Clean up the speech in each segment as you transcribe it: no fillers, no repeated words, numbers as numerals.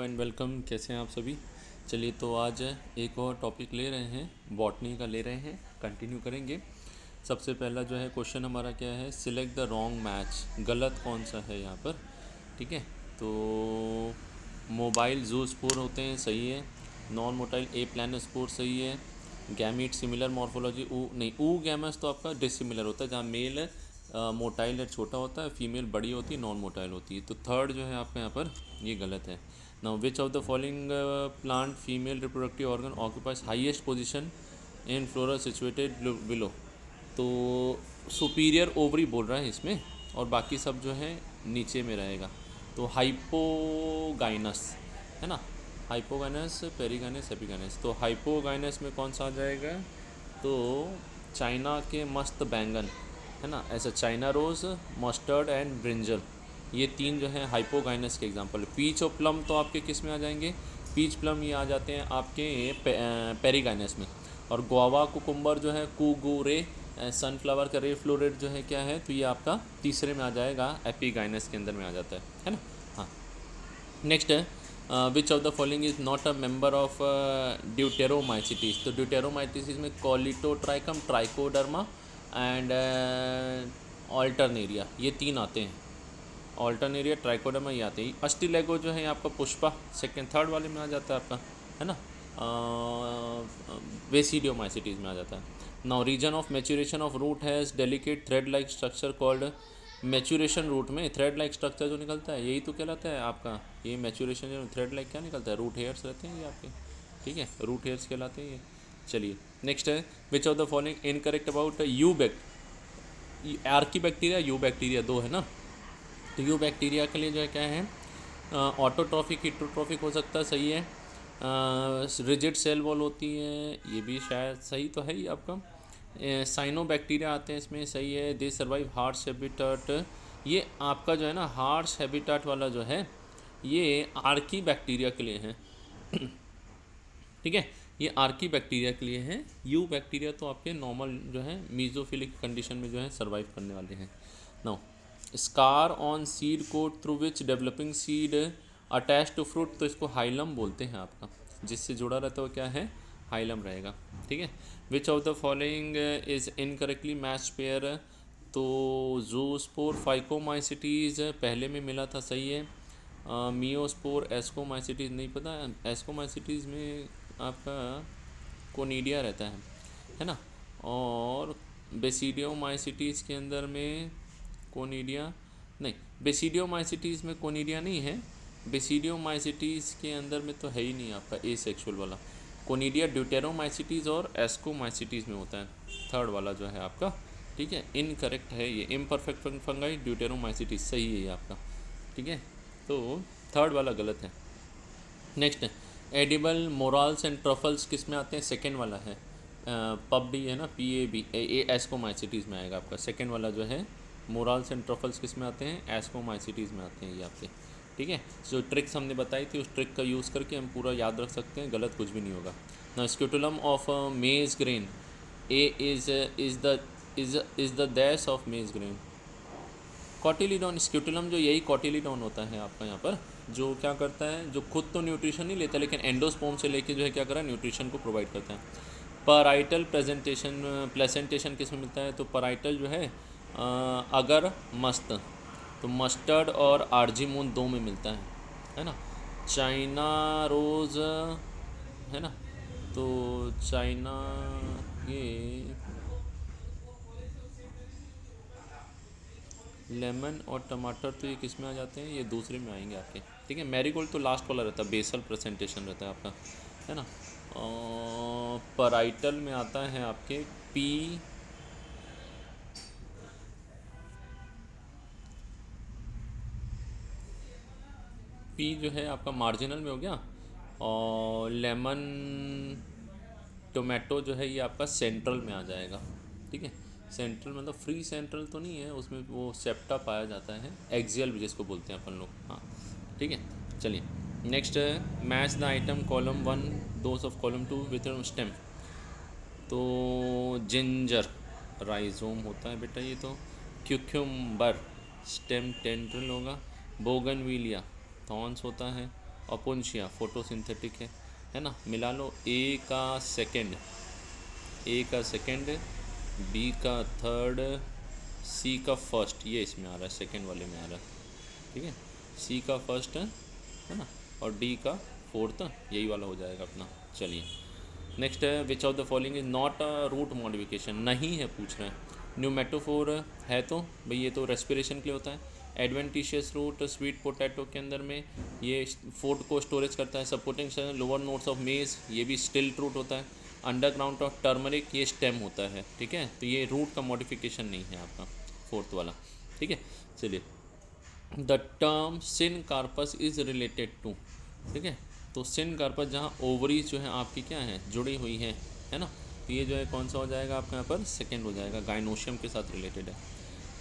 And welcome. कैसे हैं आप सभी। चलिए तो आज एक और टॉपिक ले रहे हैं, बॉटनी का ले रहे हैं, कंटिन्यू करेंगे। सबसे पहला जो है क्वेश्चन हमारा क्या है, सिलेक्ट द रॉन्ग मैच। गलत कौन सा है यहाँ पर। ठीक है, तो मोबाइल जू स्पोर होते हैं, सही है। नॉन मोटाइल ए प्लान स्पोर, सही है। गैमीट सिमिलर मॉर्फोलॉजी, ऊ नहीं, ऊ गैमस तो आपका डिसिमिलर होता है, जहाँ मेल मोटाइल छोटा होता है, फीमेल बड़ी होती है, नॉन मोटाइल होती है। तो थर्ड जो है आपका यहाँ पर ये गलत है। Now which of the following plant female reproductive organ occupies highest position in flora situated below. तो सुपीरियर ओवरी बोल रहा है इसमें, और बाकी सब जो है नीचे में रहेगा। तो हाइपोगाइनस है ना, हाइपोगाइनस, पेरिगाइनस, एपिगाइनस। तो हाइपोगाइनस में कौन सा आ जाएगा, तो चाइना के मस्त बैंगन है ना, ऐसा China rose, mustard and brinjal, ये तीन जो है हाइपोगाइनस के एग्जांपल है। पीच और प्लम तो आपके किस में आ जाएंगे, पीच प्लम ये आ जाते हैं आपके पेरिगाइनस में। और गुआवा कुकुम्बर जो है कुगुरे, सनफ्लावर का रे फ्लोरेट जो है क्या है, तो ये आपका तीसरे में आ जाएगा, एपिगाइनस के अंदर में आ जाता है ना। हाँ, नेक्स्ट है which of the following is not a member of deuteromycetes. तो ड्यूटेरोमाइसिटीज में कॉलिटोट्राइकम, ट्राइकोडर्मा एंड ऑल्टरनेरिया, ये तीन आते हैं। ऑल्टरनेरिया, ट्राइकोडर्मा ये आते हैं। अस्टिलेगो जो है आपका पुष्पा सेकेंड थर्ड वाले में आ जाता है आपका, है ना। वेसिडियोमाइसिटीज में आ जाता है। Now region of maturation of root has delicate thread like structure called. Maturation root में थ्रेड लाइक स्ट्रक्चर जो निकलता है यही तो कहलाता है आपका, ये मैच्यूरेशन जो थ्रेड लाइक क्या निकलता है, रूट हेयर्स रहते हैं ये आपके। ठीक है, रूट हेयर्स कहलाते हैं ये। चलिए नेक्स्ट है, which of the following incorrect about you Archie bacteria, you bacteria दो है ना। तो यू बैक्टीरिया के लिए जो है क्या है, ऑटोट्रॉफिक हिट्रोट्रॉफिक हो सकता है, सही है। रिजिड सेल वॉल होती है, ये भी शायद सही तो है ही आपका। साइनो बैक्टीरिया आते हैं इसमें, सही है। दे सर्वाइव हार्श हैबिटाट, ये आपका जो है ना हार्श हैबिटाट वाला जो है ये आर्की बैक्टीरिया के लिए है। ठीक है, ये आर्की बैक्टीरिया के लिए है। यू बैक्टीरिया तो आपके नॉर्मल जो है मीजोफिलिक कंडीशन में जो है सर्वाइव करने वाले हैं। Now scar on seed coat through which developing seed attach to fruit, तो इसको हाइलम बोलते हैं आपका, जिससे जुड़ा रहता है वो क्या है, हाइलम रहेगा। ठीक है, which of the following is incorrectly match pair. तो जूस्पोर फाइकोमाइसिटीज़ पहले में मिला था, सही है। मियोस्पोर एस्कोमाइसिटीज़ नहीं पता, एस्कोमाइसिटीज़ में आपका कोनिडिया रहता है ना। और बेसिडियोमाइसिटीज़ के अंदर में कोनिडिया नहीं, बेसिडियोमाइसिटीज़ में कोनिडिया नहीं है। बेसिडियोमाइसिटीज़ के अंदर में तो है ही नहीं आपका ए सेक्सुअल वाला। कोनिडिया ड्यूटेरोमाइसिटीज़ और एस्कोमाइसिटीज़ में होता है, थर्ड वाला जो है आपका। ठीक है, इनकरेक्ट है ये, इम्परफेक्ट फंगाई ड्यूटेरोमाइसिटीज़, सही है ये आपका। ठीक है, तो थर्ड वाला गलत है। Next edible morals and truffles किस में आते हैं, सेकेंड वाला है। पबडी है ना, PAB, एस्कोमाइसिटीज़ में आएगा आपका। सेकेंड वाला जो है मोरल्स एंड ट्रफल्स किस में आते हैं, एस्कोमाइसिटीज़ में आते हैं ये आपके। ठीक है, जो ट्रिक्स हमने बताई थी उस ट्रिक का यूज़ करके हम पूरा याद रख सकते हैं, गलत कुछ भी नहीं होगा ना। Scutellum of maize grain, a is the dash of maize grain. Cotyledon, scutellum जो यही कॉटिलीडॉन होता है आपका यहाँ पर, जो क्या करता है, जो खुद तो न्यूट्रिशन नहीं लेता लेकिन एंडोस्पोर्म से लेके जो है क्या कर रहा है, न्यूट्रिशन को प्रोवाइड करता है। पराइटल प्लेसेंटेशन किस में मिलता है, तो पराइटल जो है अगर मस्त, तो मस्टर्ड और आर्जीमोन दो में मिलता है ना। चाइना रोज़ है ना, तो चाइना ये लेमन और टमाटर तो ये किस में आ जाते हैं, ये दूसरे में आएंगे आपके। ठीक है, मैरीगोल्ड तो लास्ट वाला रहता है, बेसल प्रेजेंटेशन रहता है आपका, है ना। और पराइटल में आता है आपके पी जो है आपका मार्जिनल में हो गया, और लेमन टोमेटो जो है ये आपका सेंट्रल में आ जाएगा। ठीक है, सेंट्रल मतलब फ्री सेंट्रल तो नहीं है, उसमें वो सेप्टा पाया जाता है, एक्सियल भी जिसको बोलते हैं अपन लोग। हाँ ठीक है, चलिए नेक्स्ट है, match the item column 1 those of column 2 with stem. तो जिंजर राइजोम होता है बेटा ये तो। क्यूक्यूम्बर स्टेम टेंड्रिल होगा। बोगनविलिया थॉर्न्स होता है। अपोन्शिया फोटोसिंथेटिक है ना। मिला लो, ए का सेकंड, बी का थर्ड, सी का फर्स्ट, ये इसमें आ रहा है, सेकंड वाले में आ रहा है, ठीक है। सी का फर्स्ट है ना, और डी का फोर्थ, यही वाला हो जाएगा अपना। चलिए नेक्स्ट है, which of the following is not a root modification, नहीं है पूछ रहे हैं। न्यूमेटोफोर है तो भाई ये तो रेस्पिरेशन के लिए होता है। एडवेंटिशियस रूट स्वीट पोटैटो के अंदर में ये फूड को स्टोरेज करता है। सपोर्टिंग लोअर नोट्स ऑफ मेज, ये भी स्टिल्ट रूट होता है। अंडरग्राउंड ऑफ टर्मरिक, ये स्टेम होता है, ठीक है। तो ये रूट का मॉडिफिकेशन नहीं है आपका फोर्थ वाला, ठीक है। चलिए, the term syncarpous is related to, ठीक है। तो सिन कार्पस जहाँ ओवरीज जो है आपकी क्या है, जुड़ी हुई है ना। तो ये जो है कौन सा हो जाएगा आपका यहाँ पर, सेकेंड हो जाएगा, गाइनोशियम के साथ रिलेटेड है।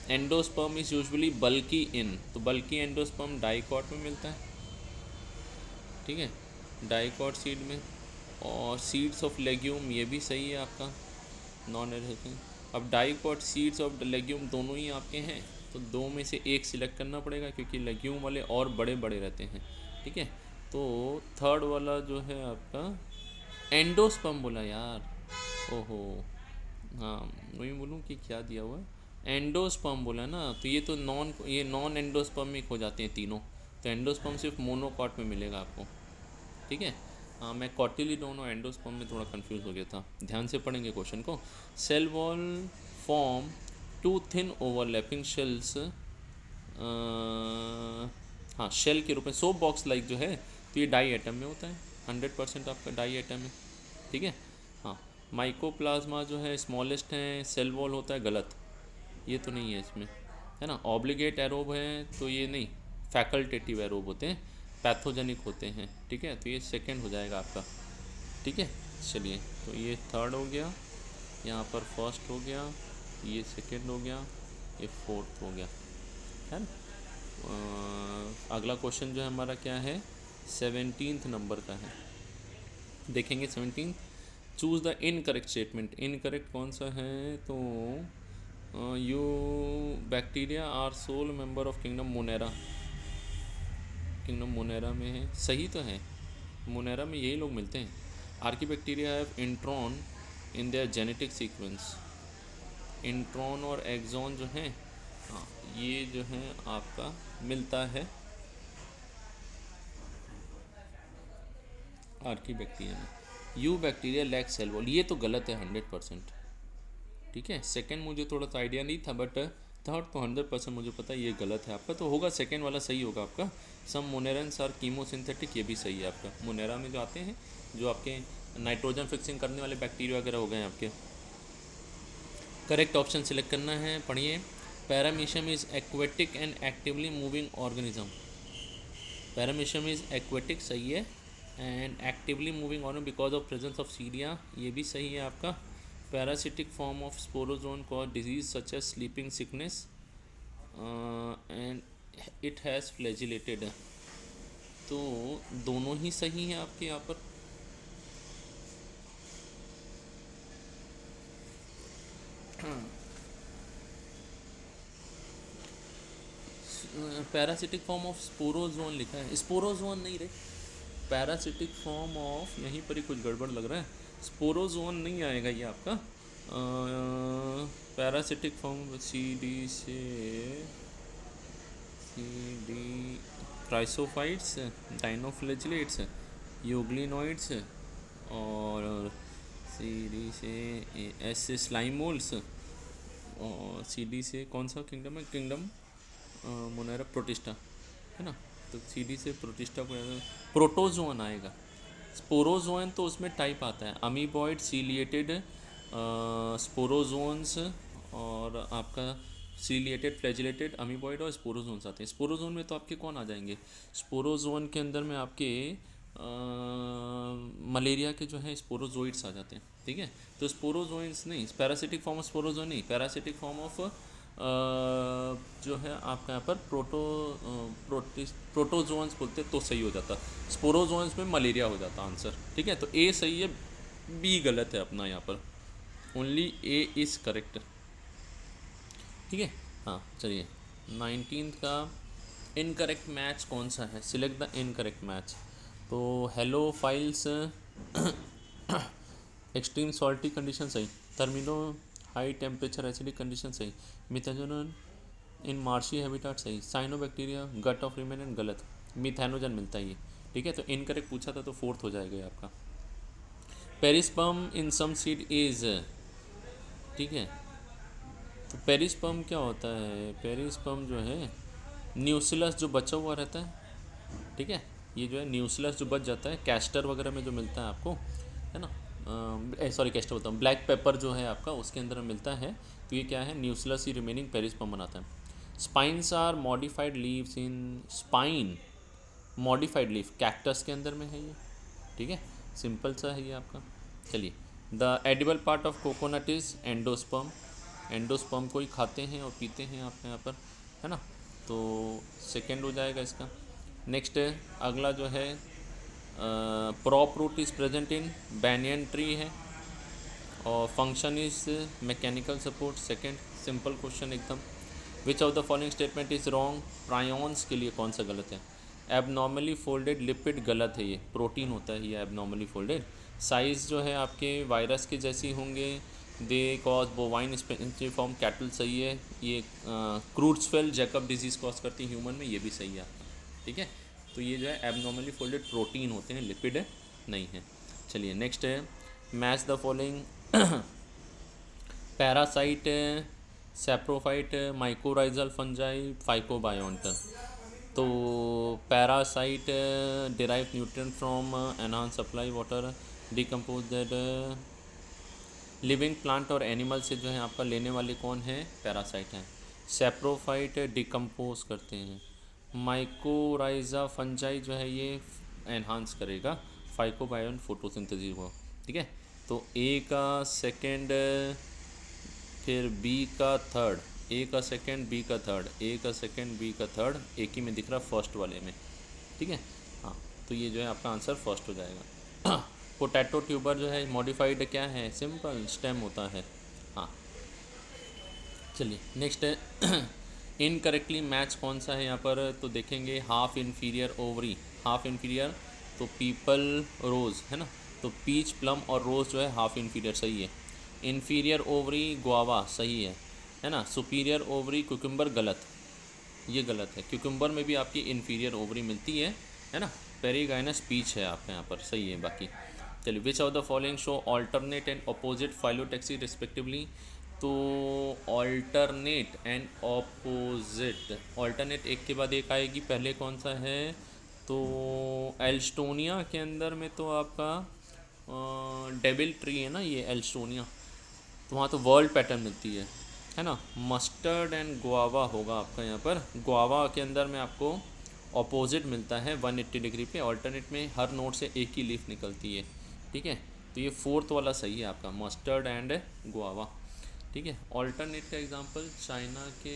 एंडोस्पर्म इज़ यूजुअली बल्की इन, तो बल्की एंडोस्पर्म डाइकॉट में मिलता है, ठीक है, डाइकॉट सीड में। और सीड्स ऑफ लेग्यूम, ये भी सही है आपका, नॉन एडहेसिव। अब डाइकॉट सीड्स ऑफ लेग्यूम दोनों ही आपके हैं, तो दो में से एक सिलेक्ट करना पड़ेगा, क्योंकि लेग्यूम वाले और बड़े बड़े रहते हैं, ठीक है। तो थर्ड वाला जो है आपका एंडोस्पर्म बोला यार, ओहो, हाँ वही बोलूँ कि क्या दिया हुआ है, एंडोस्पर्म बोला ना। तो ये नॉन एंडोस्पर्मिक हो जाते हैं तीनों। तो एंडोस्पर्म सिर्फ मोनोकॉट में मिलेगा आपको, ठीक है। हाँ, मैं कॉटिलीडोन और एंडोस्पर्म में थोड़ा कंफ्यूज हो गया था, ध्यान से पढ़ेंगे क्वेश्चन को। Cell wall form two thin overlapping shells, हाँ शेल के रूप में। सोप बॉक्स लाइक जो है, तो ये डाई एटम में होता है, 100% आपका डाई एटम है, ठीक है। हाँ, माइकोप्लाज्मा जो है स्मॉलेस्ट है, सेल वॉल होता है, गलत, ये तो नहीं है इसमें, है ना। ऑब्लिगेट एरोब है, तो ये नहीं, फैकल्टेटिव एरोब होते हैं, पैथोजेनिक होते हैं, ठीक है। तो ये सेकंड हो जाएगा आपका, ठीक है। चलिए, तो ये थर्ड हो गया, यहाँ पर फर्स्ट हो गया, ये सेकंड हो गया, ये फोर्थ हो गया, है ना। अगला क्वेश्चन जो है हमारा क्या है, 17th नंबर का है, देखेंगे 17। Choose the incorrect statement, incorrect कौन सा है, तो eubacteria are sole member of kingdom Monera, kingdom Monera में है, सही तो है, मोनेरा में यही लोग मिलते हैं। Archaebacteria have intron in their genetic sequence, intron और एक्सॉन जो हैं, हाँ ये जो है आपका मिलता है आर्कीबैक्टीरिया में। Eubacteria lack cell wall, ये तो गलत है 100%, ठीक है। सेकंड मुझे थोड़ा सा आइडिया नहीं था, बट थर्ड तो 100% मुझे पता है ये गलत है आपका, तो होगा सेकंड वाला सही होगा आपका। सम मोनेरेंस आर कीमोसिंथेटिक, ये भी सही है आपका। मोनेरा में जो आते हैं, जो आपके नाइट्रोजन फिक्सिंग करने वाले बैक्टीरिया वगैरह हो गए हैं आपके। करेक्ट ऑप्शन सिलेक्ट करना है, पढ़िए। Paramecium is aquatic and actively moving organism, paramecium is aquatic, सही है, and actively moving organism because of presence of cilia, ये भी सही है आपका। Parasitic form of sporozoan cause disease such as sleeping sickness and it has flagellated, तो दोनों ही सही हैं आपके यहाँ पर। पैरासिटिक फॉर्म ऑफ स्पोरोजोन लिखा है, स्पोरोजोन नहीं रे, पैरासिटिक फॉर्म ऑफ, यहीं पर ही कुछ गड़बड़ लग रहा है, स्पोरोजोन नहीं आएगा ये आपका। Parasitic form C D chrysophytes, dinoflagellates, euglenoids, और सी डी से एस से स्लाइमोल्स, और सी डी से कौन सा किंगडम है, किंगडम मोनेरा प्रोटिस्टा, है ना। तो सी डी से प्रोटिस्टा को प्रोटोजोन आएगा। स्पोरोजोन तो उसमें टाइप आता है, अमीबॉइड, सीलिएटेड, स्पोरोजोन्स, और आपका सीलिएटेड, फ्लैजिलेटेड, अमीबॉइड और स्पोरोजोन्स आते हैं। स्पोरोजोन में तो आपके कौन आ जाएंगे, स्पोरोजोन के अंदर में आपके मलेरिया के जो है स्पोरोजोइड्स आ जाते हैं, ठीक है। तो स्पोरोजोइड्स नहीं, पैरासिटिक फॉर्म ऑफ स्पोरोजोन नहीं, पैरासिटिक फॉर्म ऑफ जो है आपका यहाँ पर प्रोटोजोन्स बोलते तो सही हो जाता, स्पोरोजोन्स में मलेरिया हो जाता आंसर, ठीक है। तो ए सही है, बी गलत है अपना यहाँ पर, ओनली ए इज़ करेक्ट, ठीक है। हाँ चलिए, 19th का इनकरेक्ट मैच कौन सा है, सिलेक्ट द इनकरेक्ट मैच। तो hello files extreme salty condition सही, थर्मिनो हाई टेम्परेचर एसिडिक कंडीशन सही, मिथेनोजन इन मार्शी हैबिटाट सही, साइनोबैक्टीरिया गट ऑफ रिमेनेंट गलत, मिथेनोजन मिलता है ये। ठीक है, तो इनकरेक्ट पूछा था तो फोर्थ हो जाएगा ये आपका। Perisperm in some seed is, ठीक है, तो पेरिस्पर्म क्या होता है, पेरिस्पर्म जो है न्यूसिलस जो बचा हुआ रहता है, ठीक है, ये जो है न्यूसिलस जो बच जाता है कैस्टर वगैरह में जो मिलता है आपको, है ना, सॉरी कैस्टर बोलता हूँ, ब्लैक पेपर जो है आपका उसके अंदर मिलता है, तो ये क्या है, न्यूसिलस ही रिमेनिंग पेरिस्पर्म बनाता है। Spines are modified leaves in, spine modified leaf cactus के अंदर में है ये, ठीक है, सिंपल सा है ये आपका। चलिए, the edible part of coconut is endosperm, endosperm को ही खाते हैं और पीते हैं आप यहाँ पर, है ना, तो सेकेंड हो जाएगा इसका। नेक्स्ट अगला जो है prop root is present in banyan tree है, और function is mechanical support, second, simple question एकदम। Which of the following statement is wrong, prions के लिए कौन सा गलत है, एबनॉर्मली फोल्डेड लिपिड गलत है, ये प्रोटीन होता है ये एबनॉर्मली फोल्डेड, साइज़ जो है आपके वायरस के जैसी होंगे, दे कॉज बोवाइन स्पेसिफॉर्म कैटल सही है, ये क्रूट्सफेल जैकब डिजीज़ कॉज करती है ह्यूमन में, ये भी सही है आपका। ठीक है, तो ये जो है एबनॉर्मली फोल्डेड प्रोटीन होते हैं, लिपिड नहीं है। चलिए नेक्स्ट है, match the following parasite, saprophyte, mycorrhizal fungi, phycobiont. तो parasite derive nutrient from enhance supply water, decomposed living plant और एनिमल से जो है आपका लेने वाले कौन है, पैरासाइट हैं। सैप्रोफाइट डिकम्पोज करते हैं, माइकोराइजा फंजाई जो है ये एनहांस करेगा, फाइकोबायोन फोटोसिंथेसिस को। ठीक है, तो ए का सेकेंड, फिर बी का थर्ड, ए का सेकेंड बी का थर्ड, ए का सेकेंड बी का थर्ड, एक ही में दिख रहा फर्स्ट वाले में। ठीक है, हाँ, तो ये जो है आपका आंसर फर्स्ट हो जाएगा। पोटैटो ट्यूबर जो है मॉडिफाइड क्या है, सिंपल स्टेम होता है। हाँ, चलिए नेक्स्ट है इनकरेक्टली मैच कौन सा है यहाँ पर, तो देखेंगे half inferior ovary, half inferior तो पीपल रोज़ है ना, तो पीच प्लम और रोज़ जो है हाफ इन्फीरियर सही है, इन्फीरियर ओवरी गुआवा सही है ना, सुपीरियर ओवरी क्यूकम्बर गलत, ये गलत है, क्यूकम्बर में भी आपकी इन्फीरियर ओवरी मिलती है ना, पेरीगाइनस पीच है आपके यहाँ पर सही है बाकी। चलिए, विच of the following show alternate and opposite phyllotaxy respectively, तो ऑल्टरनेट एंड ऑपोजिट, ऑल्टरनेट एक के बाद एक आएगी, पहले कौन सा है, तो एल्स्टोनिया के अंदर में तो आपका डेविल ट्री है ना ये एल्स्टोनिया, तो वहाँ तो वर्ल्ड पैटर्न मिलती है ना, मस्टर्ड एंड गुआवा होगा आपका यहाँ पर, गुआवा के अंदर में आपको ऑपोजिट मिलता है 180 डिग्री पे, ऑल्टरनेट में हर नोड से एक ही लीफ निकलती है। ठीक है, तो ये फोर्थ वाला सही है आपका, मस्टर्ड एंड गुआवा। ठीक है, ऑल्टरनेट का एग्जांपल चाइना के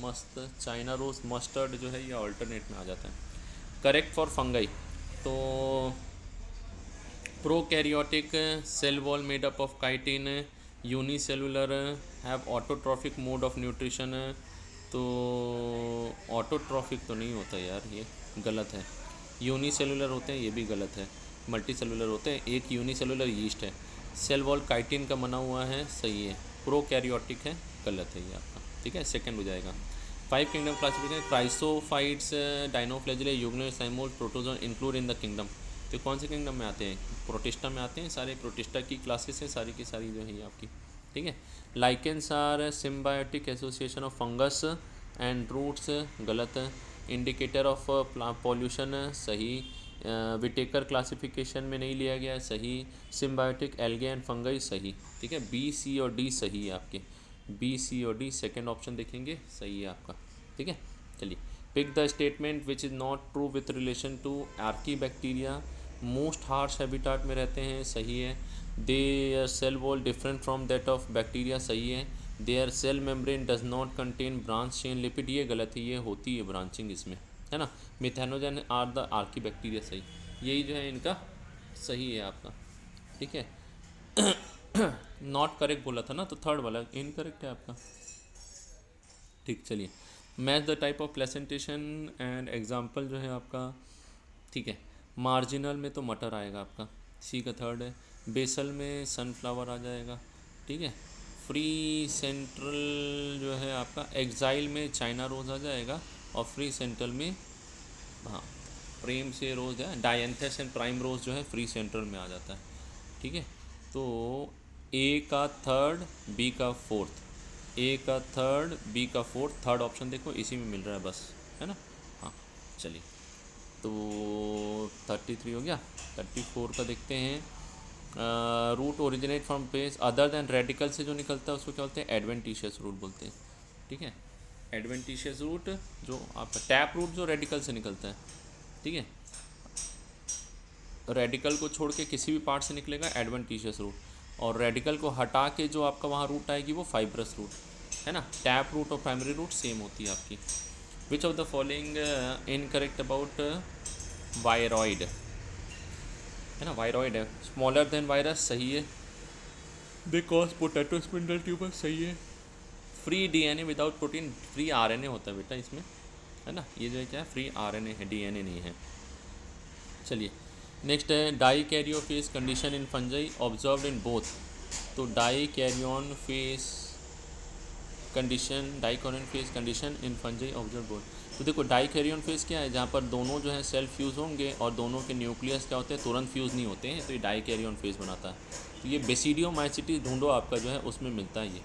मस्त, चाइना रोज मस्टर्ड जो है ये ऑल्टरनेट में आ जाता है। करेक्ट फॉर फंगाई, तो prokaryotic cell wall made up of chitin, unicellular have autotrophic mode of nutrition, तो ऑटोट्रॉफिक तो नहीं होता यार, ये गलत है, यूनिसेलुलर होते हैं ये भी गलत है, मल्टी सेलुलर होते हैं, एक यूनिसेलुलर यीस्ट है, सेल वॉल काइटिन का बना हुआ है सही है, प्रोकैरियोटिक है गलत है ये आपका। ठीक है, सेकंड हो जाएगा। 5 किंगडम क्लासिफिकेशन, क्राइसोफाइट्स, डाइनोफ्लेजिले, यूग्नो, slime mould, protozoan include in the kingdom, तो कौन से किंगडम में आते हैं, प्रोटिस्टा में आते हैं, सारे प्रोटिस्टा की क्लासेस हैं सारी की सारी जो है ये आपकी। ठीक है, lichens are symbiotic association of fungus and roots गलत, इंडिकेटर ऑफ पॉल्यूशन सही, विटेकर क्लासिफिकेशन में नहीं लिया गया सही, सिम्बायोटिक एल्गे एंड फंगई सही। ठीक है, बी सी और डी सही है आपके, बी सी और डी सेकेंड ऑप्शन देखेंगे सही है आपका। ठीक है, चलिए, pick the statement which is not true with relation to archaebacteria, most harsh habitat में रहते हैं सही है, their cell wall different from that of bacteria सही है, their cell membrane does not contain branch chain lipid, ये गलत है, ये होती है ब्रांचिंग इसमें, है ना, methanogen are the archaebacteria सही, यही जो है इनका सही है आपका। ठीक है, नॉट करेक्ट बोला था ना, तो थर्ड वाला इनकरेक्ट है आपका। ठीक, चलिए, match the type of placentation and example जो है आपका। ठीक है, मार्जिनल में तो मटर आएगा आपका, सी का थर्ड है। बेसल में सनफ्लावर आ जाएगा, ठीक है। फ्री सेंट्रल जो है आपका, एग्जाइल में चाइना रोज़ आ जाएगा, और फ्री सेंट्रल में, हाँ, प्रेम से रोज़ है, डायंथस एंड प्राइम रोज़ जो है फ्री सेंट्रल में आ जाता है, ठीक है। तो ए का थर्ड, बी का फोर्थ, ए का थर्ड, बी का फोर्थ, थर्ड ऑप्शन देखो इसी में मिल रहा है बस, है ना। हाँ, चलिए, तो 33 हो गया। 34 का देखते हैं। Root originate from place other than radicle से जो निकलता है उसको क्या बोलते हैं, एडवेंटिशियस रूट बोलते हैं, ठीक है। एडवेंटिशियस रूट जो आपका टैप रूट जो रेडिकल से निकलता है, ठीक है। रेडिकल को छोड़ के किसी भी पार्ट से निकलेगा एडवेंटिशियस रूट, और रेडिकल को हटा के जो आपका वहाँ रूट आएगी वो फाइब्रस रूट, है ना। टैप रूट और प्राइमरी रूट सेम होती है आपकी। विच of the following incorrect about viroid, है ना, वायरॉइड है। स्मॉलर देन वायरस सही है, बिकॉज पोटैटो स्पिंडल ट्यूबर सही है। Free DNA without protein, free RNA होता है बेटा इसमें, है ना। ये जो है क्या है, फ्री आरएनए है, डीएनए नहीं है। चलिए नेक्स्ट है, dikaryophase condition in fungi observed in both. तो dikaryon phase condition, dikaryon phase condition in fungi observe both. तो देखो डाई कैरियन फेस क्या है, जहाँ पर दोनों जो है सेल्फ फ्यूज़ होंगे और दोनों के न्यूक्लियस क्या होते हैं, तुरंत फ्यूज़ नहीं होते हैं, तो ये डाई कैरियन फेस बनाता है। तो ये बेसिडियोमाइसिटिस ढूंढो आपका जो है उसमें मिलता है ये,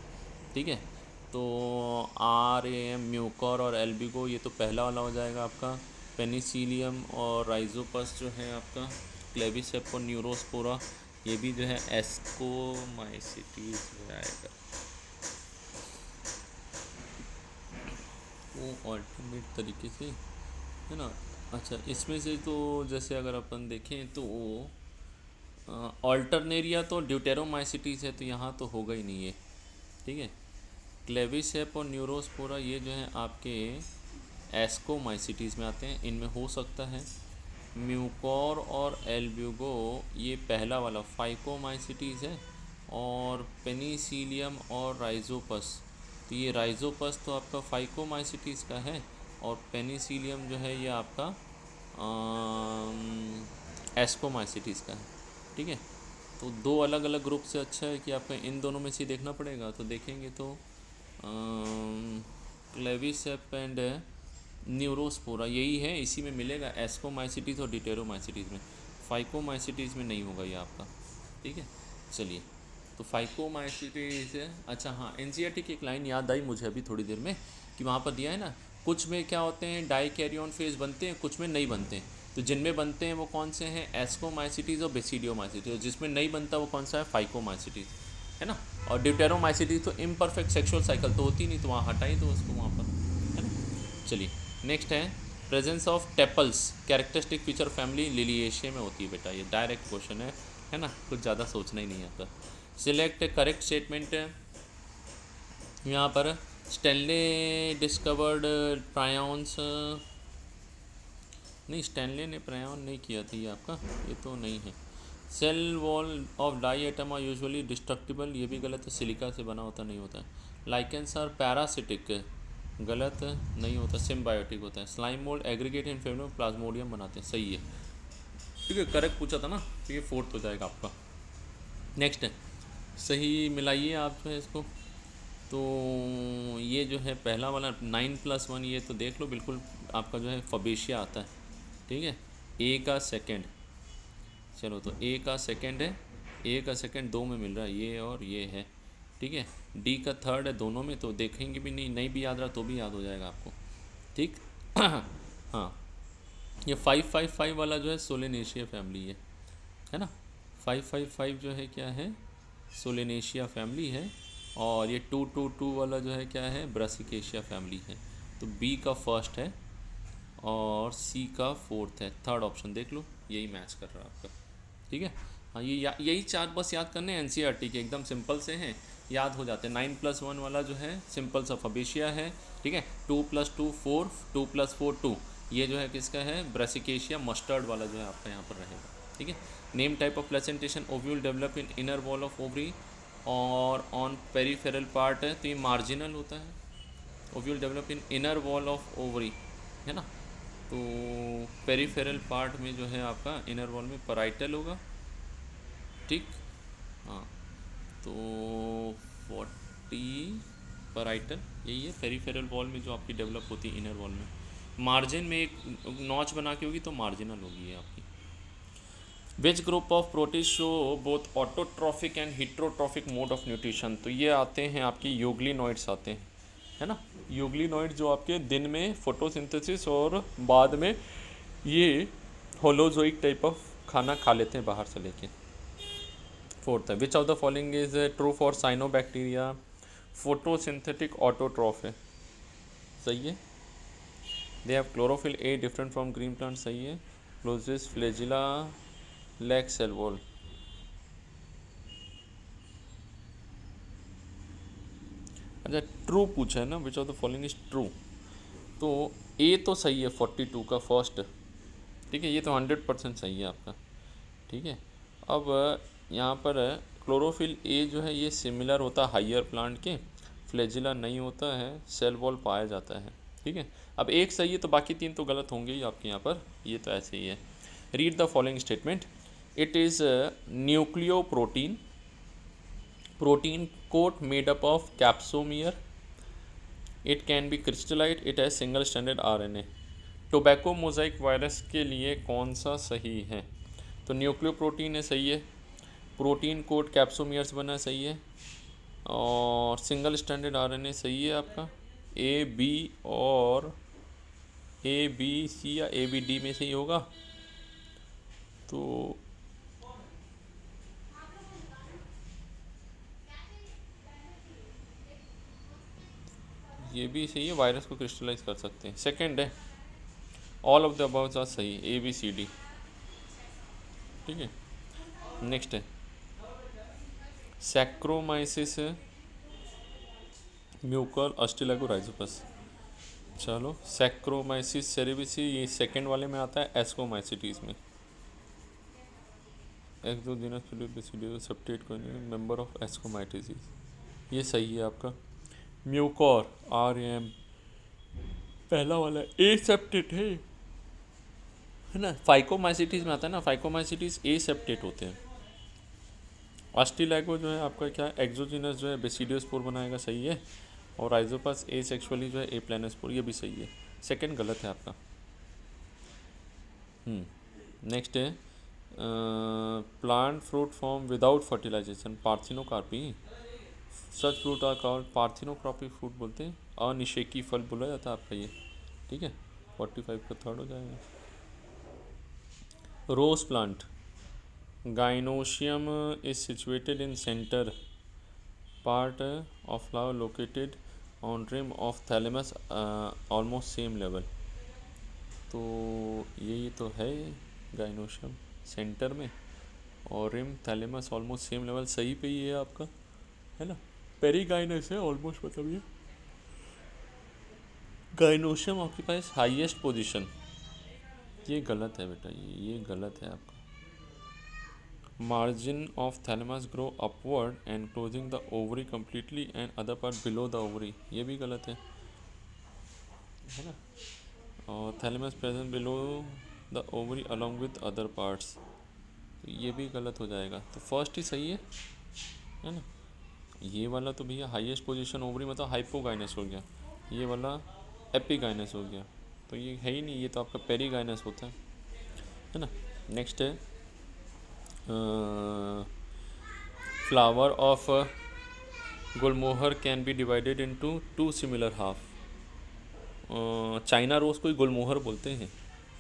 ठीक है। तो RAM, म्यूकर और एल्बिगो, ये तो पहला वाला हो जाएगा आपका। पेनिसिलियम और राइजोपस जो है आपका, क्लेविसेप और न्यूरोस्पोरा, ये भी जो है एस्कोमाइसिटीज हो जाएगा, वो ऑल्टरनेट तरीके से, है ना। अच्छा, इसमें से तो जैसे अगर अपन देखें तो ऑल्टरनेरिया तो ड्यूटेरोमाइसिटीज है, तो यहाँ तो होगा ही नहीं है, ठीक है। क्लेविसेप और न्यूरोस्पोरा ये जो है आपके एस्कोमाइसिटीज़ में आते हैं, इनमें हो सकता है। म्यूकोर और एल्ब्यूगो ये पहला वाला फाइकोमाइसिटीज़ है, और पेनिसिलियम और राइजोपस, तो ये राइजोपस तो आपका फाइकोमाइसिटीज़ का है, और पेनिसिलियम जो है ये आपका एस्कोमाइसिटीज़ का है, ठीक है। तो दो अलग अलग ग्रुप से अच्छा है कि आपको इन दोनों में से देखना पड़ेगा। तो देखेंगे तो क्लेविसेप एंड न्यूरोस्पोरा यही है, इसी में मिलेगा एस्कोमाइसिटीज़ और डिटेरोमाइसिटीज़ में, फाइकोमाइसिटीज़ में नहीं होगा ये आपका, ठीक है। चलिए, तो फाइकोमाइसिटीज़, अच्छा हाँ, एनसीईआरटी की एक लाइन याद आई मुझे अभी थोड़ी देर में, कि वहाँ पर दिया है ना, कुछ में क्या होते हैं डाई कैरियन फेज बनते हैं, कुछ में नहीं बनते हैं। तो जिनमें बनते हैं वो कौन से हैं, एस्कोमाइसिटीज़ और बेसिडियोमाइसिटीज़, और जिसमें नहीं बनता वो कौन सा है, फाइकोमाइसिटीज़, है ना। और ड्यूटेरोमाइसिटीज़ तो इम्परफेक्ट सेक्सुअल साइकिल तो होती नहीं, तो वहाँ हटाई दो उसको वहाँ पर, है ना। चलिए नेक्स्ट है, presence of tepals characteristic feature family Liliaceae में होती है बेटा, ये डायरेक्ट क्वेश्चन है ना, कुछ ज़्यादा सोचना ही नहीं आता। सिलेक्ट करेक्ट स्टेटमेंट, यहाँ पर स्टैनले डिस्कवर्ड प्रायॉन्स, नहीं स्टैनले ने प्रायॉन नहीं किया था ये आपका, ये तो नहीं है। Cell wall of diatom are usually destructible, ये भी गलत है, सिलिका से बना होता नहीं होता है। लाइकेंस आर पैरासिटिक, गलत नहीं होता, सिम्बायोटिक होता है। Slime mould aggregate in favourite Plasmodium बनाते हैं, सही है, ठीक है, करेक्ट पूछा था ना, तो ये फोर्थ हो जाएगा आपका। नेक्स्ट है, सही मिलाइए आप जो है इसको। तो ये जो है पहला वाला 9+1, ये तो देख लो बिल्कुल आपका जो है फबेशिया आता है, ठीक है। ए का सेकंड, चलो तो ए का सेकंड है, ए का सेकंड दो में मिल रहा है, ये और ये है, ठीक है। डी का थर्ड है दोनों में, तो देखेंगे भी नहीं भी याद रहा तो भी याद हो जाएगा आपको, ठीक। हाँ, ये 555 वाला जो है सोलेनेशिया फैमिली है ना। 555 जो है क्या है, सोलेनेशिया फैमिली है, और ये 222 वाला जो है क्या है, ब्रासिकेशिया फैमिली है। तो बी का फर्स्ट है और सी का फोर्थ है, थर्ड ऑप्शन देख लो, यही मैच कर रहा है आपका, ठीक है। हाँ, ये यही चार बस याद करने हैं, एनसीईआरटी के एकदम सिंपल से हैं, याद हो जाते हैं। 9+1 वाला जो है सिंपल सा फबेशिया है, ठीक है। 2+2 4, 2+4 2, ये जो है किसका है, ब्रासिकेशिया मस्टर्ड वाला जो है आपका यहाँ पर रहेगा, ठीक है। Name type of placentation, ovule develop in inner wall of ovary और ऑन पेरीफेरल पार्ट है, तो ये मार्जिनल होता है। Ovule develop in inner wall of ovary, है ना। तो पेरिफेरल पार्ट में जो है आपका इनर वॉल में पराइटल होगा, ठीक। हाँ, तो 40 पराइटल यही है पेरिफेरल वॉल में जो आपकी डेवलप होती है इनर वॉल में। मार्जिन में एक नॉच बना के होगी तो मार्जिनल होगी ये आपकी। Which group of proteases show both autotrophic and heterotrophic mode of nutrition, तो ये आते हैं आपकी यूग्लिनॉइड्स आते हैं, है ना। यूग्लिनॉइड जो आपके दिन में फोटोसिंथेसिस और बाद में ये होलोजोइक टाइप ऑफ खाना खा लेते हैं बाहर से लेके। फोर्थ है which of the following is true for cyanobacteria, photosynthetic autotroph है, सही है। They have chlorophyll a different from green plant, सही है। Clozes flagella lack cell wall, अच्छा ट्रू पूछा है ना, विच of the following is true, तो ए तो सही है 42 का फर्स्ट, ठीक है, ये तो 100% सही है आपका, ठीक है। अब यहाँ पर क्लोरोफिल ए जो है ये सिमिलर होता है हाइयर प्लांट के, फ्लैजिला नहीं होता है, सेल वॉल पाया जाता है, ठीक है। अब एक सही है तो बाकी तीन तो गलत होंगे ही आपके यहाँ पर, ये तो ऐसे ही है। Read the following statement, it is nucleo protein, protein coat made up of capsomere, it can be crystallite, it has single stranded RNA। Tobacco mosaic virus के लिए कौन सा सही है, तो न्यूक्लियो प्रोटीन है, सही है। प्रोटीन कोट कैप्सोमियर्स बना, सही है। और सिंगल स्टैंडर्ड आरएनए सही है आपका। ए बी और ए बी सी या ए बी डी में सही होगा, तो ये भी सही है, वायरस को क्रिस्टलाइज कर सकते हैं। सेकंड है all of the above are सही, ए बी सी डी, ठीक है। नेक्स्ट है सैक्रोमाइसिस म्यूकर अस्टिलागो राइजोपस, चलो सैक्रोमाइसिस सेरेबिसी ये सेकंड वाले में आता है, एस्कोमाइसिटीज में एक्सोजीनस फिलिपिसिडियो सेप्टेट को मेंबर ऑफ एस्कोमाइटिस, ये सही है आपका। म्यूकोर आर एम पहला वाला ए सेप्टेट है ना, फाइकोमाइसिटीज में आता है ना, फाइकोमाइसिटीज ए सेप्टेट होते हैं। अस्टिलैगो जो है आपका क्या है, एक्सोजीनस जो है बेसिडियोस्पोर बनाएगा, सही है। और राइजोपस ए सेक्सुअली जो है ए प्लानोस्पोर, ये भी सही है। सेकंड गलत है आपका। नेक्स्ट है plant fruit form without fertilisation, parthenocarpy, such fruit are called parthenocarpy fruit बोलते हैं, अनिषेकी फल बोला जाता है आपका ये, ठीक है। 45 का थर्ड हो जाएगा। Rose plant gynoecium is situated in center part of flower located on rim of thalamus almost same level, तो यही तो है gynoecium सेंटर में और rim thalamus almost same level, सही पे ही है आपका, है ना। पेरीगाइनस है ऑलमोस्ट, मतलब ये गाइनोशियम ऑक्यूपाइज हाईएस्ट पोजीशन, ये गलत है बेटा, ये गलत है आपका। Margin of thalamus grow upward and closing the ovary completely and other part below the ovary, ये भी गलत है ना। और thalamus present below the ovary along with other parts, तो ये भी गलत हो जाएगा, तो फर्स्ट ही सही है ना। ये वाला तो भैया हाईएस्ट पोजीशन ओवरी मतलब हाइपोगाइनस हो गया, ये वाला एपिगाइनस हो गया, तो ये है ही नहीं, ये तो आपका पेरीगाइनस होता है ना। नेक्स्ट है flower of gulmohar can be divided into two similar half, China rose को ही गुलमोहर बोलते हैं,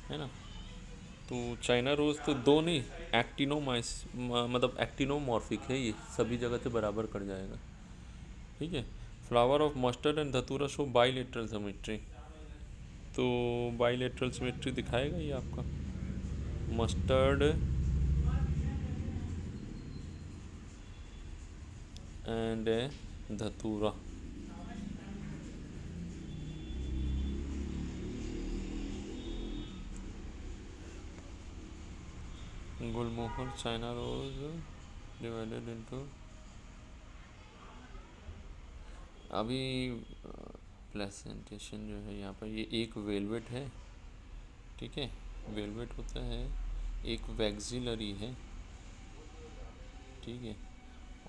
है ना। तो चाइना रोज़ तो दो नहीं, एक्टिनोमाइस मतलब एक्टिनोमॉर्फिक है, ये सभी जगह से बराबर कर जाएगा, ठीक है। फ्लावर ऑफ मस्टर्ड एंड धतूरा शो बाईलेटरल सिमेट्री, तो बाईलेटरल सिमेट्री दिखाएगा ये आपका मस्टर्ड एंड धतूरा, गुलमोहर चाइना रोज डिवाइडेड इनटू, अभी प्रेजेंटेशन जो है यहाँ पर ये एक वेलवेट है ठीक है। वेलवेट होता है, एक वैक्सिलरी है, ठीक है,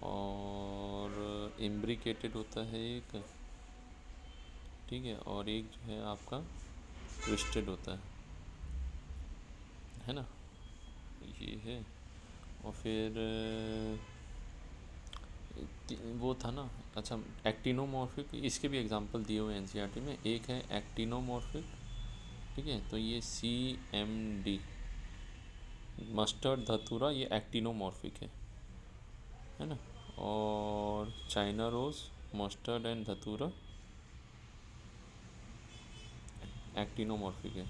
और इम्ब्रिकेटेड होता है एक, ठीक है, और एक जो है आपका ट्विस्टेड होता है ना, ये है। और फिर वो था ना, अच्छा, एक्टिनोमॉर्फिक, इसके भी एग्जांपल दिए हुए हैं एनसीईआरटी में। एक है एक्टिनोमॉर्फिक, ठीक है, तो ये CMD, मस्टर्ड धतूरा, ये एक्टिनोमॉर्फिक है ना। और चाइना रोज़, मस्टर्ड एंड धतूरा एक्टिनोमॉर्फिक है।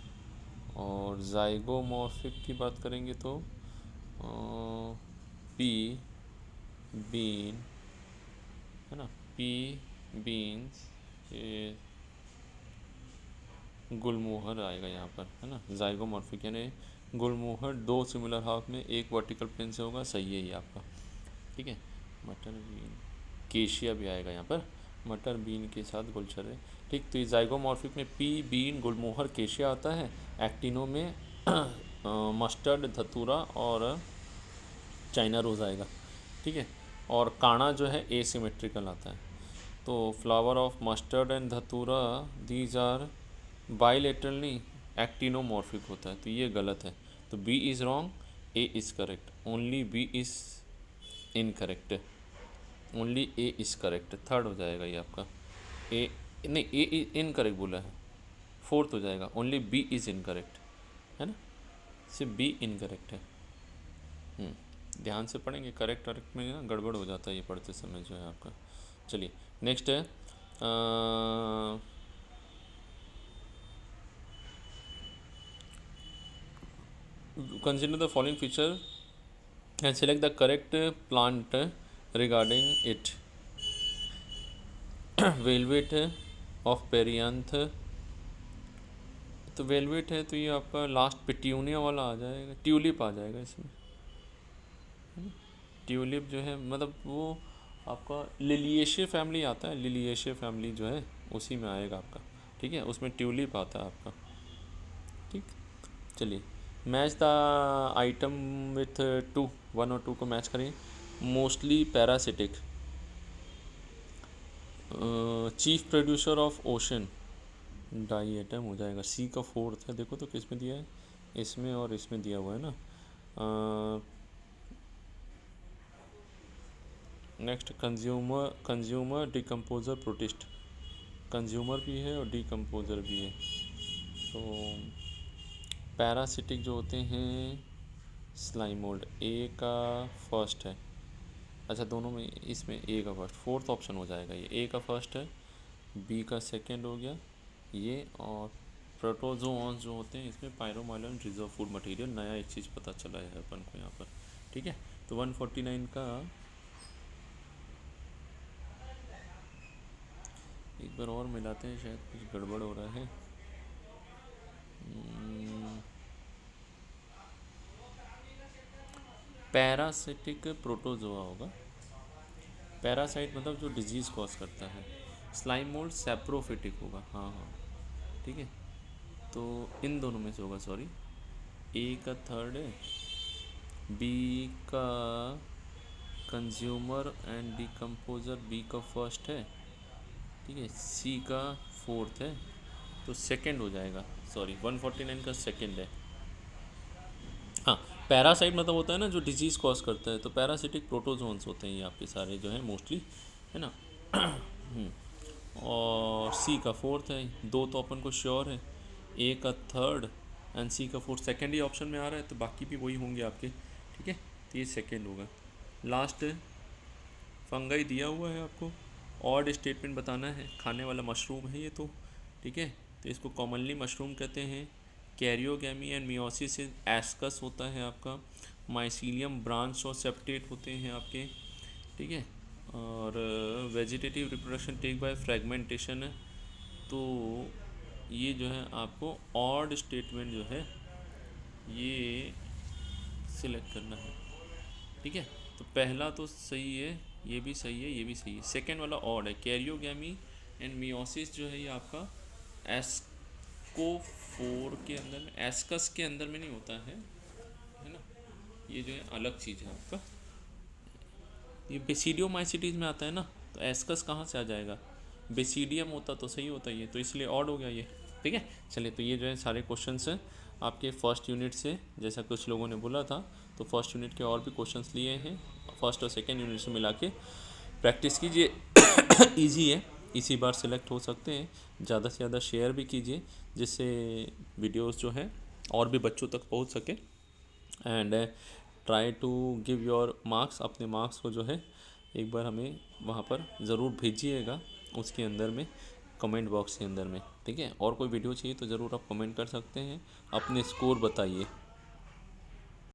और जाइगोमॉर्फिक की बात करेंगे तो पी बीन, है ना, पी बीन्स, ये गुलमोहर आएगा यहाँ पर, है ना। जाइगोमॉर्फिक यानी गुलमोहर दो सिमिलर हाफ में एक वर्टिकल प्लेन से होगा, सही है ये आपका, ठीक है। मटर बीन, केशिया भी आएगा यहाँ पर, मटर बीन के साथ गुलछरे, ठीक। तो ये जाइगोमॉर्फिक में पी बीन गुलमोहर केशिया आता है, एक्टिनो में मस्टर्ड धतूरा और चाइना रोज़ आएगा, ठीक है। और काना जो है एसिमेट्रिकल आता है। तो flower of mustard and datura these are bilateral नहीं, एक्टिनोमॉर्फिक होता है, तो ये गलत है। तो B is wrong, A is correct, only B is incorrect, only A is correct, third हो जाएगा ये आपका। ए नहीं, ए इनकरेक्ट बोला है, फोर्थ हो जाएगा, ओनली बी इज़ इनकरेक्ट, है ना, सिर्फ बी इनकरेक्ट है। ध्यान से पढ़ेंगे, करेक्ट करेक्ट में ना गड़बड़ हो जाता है ये पढ़ते समय जो है आपका। चलिए नेक्स्ट है, consider the following feature and select the correct plant regarding it. Velvet of perianth, तो वेलवेट है तो ये आपका लास्ट पिट्यूनिया वाला आ जाएगा, ट्यूलिप आ जाएगा इसमें, ट्यूलिप जो है मतलब वो आपका लिलिएशिया फैमिली आता है, लिलिएशिया फैमिली जो है उसी में आएगा आपका, ठीक है, उसमें ट्यूलिप आता है आपका, ठीक। चलिए मैच द आइटम विथ 2, 1 और 2 को मैच करें। Mostly parasitic, chief producer of ocean, diatom हो जाएगा, सी का फोर्थ है, देखो तो किस में दिया है, इसमें और इसमें दिया हुआ है ना। Next consumer decomposer protist, consumer भी है और डिकम्पोजर भी है। तो पैरासिटिक जो होते हैं स्लाइम मोल्ड, ए का फर्स्ट है, अच्छा दोनों में, इसमें ए का फर्स्ट, फोर्थ ऑप्शन हो जाएगा ये, ए का फर्स्ट है, बी का सेकंड हो गया ये, और प्रोटोजोन्स जो होते हैं इसमें पायरोमाइलिन रिजर्व फूड मटेरियल, नया एक चीज़ पता चला है अपन को यहाँ पर, ठीक है। तो 149 का एक बार और मिलाते हैं, शायद कुछ गड़बड़ हो रहा है। पैरासिटिक प्रोटोजोआ होगा, पैरासाइट मतलब जो डिजीज़ कॉज करता है, स्लाइम मोल्ड सैप्रोफिटिक होगा, हाँ हाँ, ठीक है। तो इन दोनों में से होगा, सॉरी, ए का थर्ड है, बी का कंज्यूमर एंड डिकम्पोजर बी का फर्स्ट है, ठीक है, सी का फोर्थ है, तो सेकंड हो जाएगा, सॉरी 149 का सेकंड है। हाँ, पैरासाइट मतलब होता है ना जो डिजीज़ कॉज करता है, तो पैरासिटिक प्रोटोजोन्स होते हैं ये आपके सारे जो हैं मोस्टली, है ना। और सी का फोर्थ है, दो तो अपन को श्योर है, ए का थर्ड एंड सी का फोर्थ, सेकेंड ही ऑप्शन में आ रहा है, तो बाकी भी वही होंगे आपके, ठीक है, तो ये सेकेंड होगा। लास्ट फंगाई दिया हुआ है आपको, ऑड स्टेटमेंट बताना है, खाने वाला मशरूम है ये तो, ठीक है, तो इसको कॉमनली मशरूम कहते हैं। कैरियोगैमी एंड मियोसिस से एस्कस होता है आपका, माइसीलियम ब्रांच और सेप्टेट होते हैं आपके, ठीक है। और vegetative reproduction take by fragmentation है, तो ये जो है आपको ऑड स्टेटमेंट जो है ये सिलेक्ट करना है, ठीक है। तो पहला तो सही है, ये भी सही है, ये भी सही है, सेकेंड वाला ऑड है, कैरियोगैमी एंड मियोसिस जो है ये आपका एस्कोफोर्ड 4 के अंदर में, एस्कस के अंदर में नहीं होता है ना, ये जो है अलग चीज़ है आपका, ये बेसिडियोमाइसिटीज में आता है ना, तो एस्कस कहाँ से आ जाएगा, बेसिडियम होता तो सही होता ये, तो इसलिए ऑड हो गया ये। ठीक है, चलिए, तो ये जो है सारे क्वेश्चंस हैं आपके फर्स्ट यूनिट से, जैसा कुछ लोगों ने बोला था, तो फर्स्ट यूनिट के और भी क्वेश्चंस लिए हैं, फर्स्ट और सेकेंड यूनिट से मिला के प्रैक्टिस कीजिए। इजी है, इसी बार सिलेक्ट हो सकते हैं। ज़्यादा से ज़्यादा शेयर भी कीजिए, जिससे वीडियोस जो है और भी बच्चों तक पहुंच सके। And try to give your marks, अपने मार्क्स को जो है एक बार हमें वहाँ पर ज़रूर भेजिएगा, उसके अंदर में कमेंट बॉक्स के अंदर में। ठीक है, और कोई वीडियो चाहिए तो ज़रूर आप कमेंट कर सकते हैं, अपने स्कोर बताइए।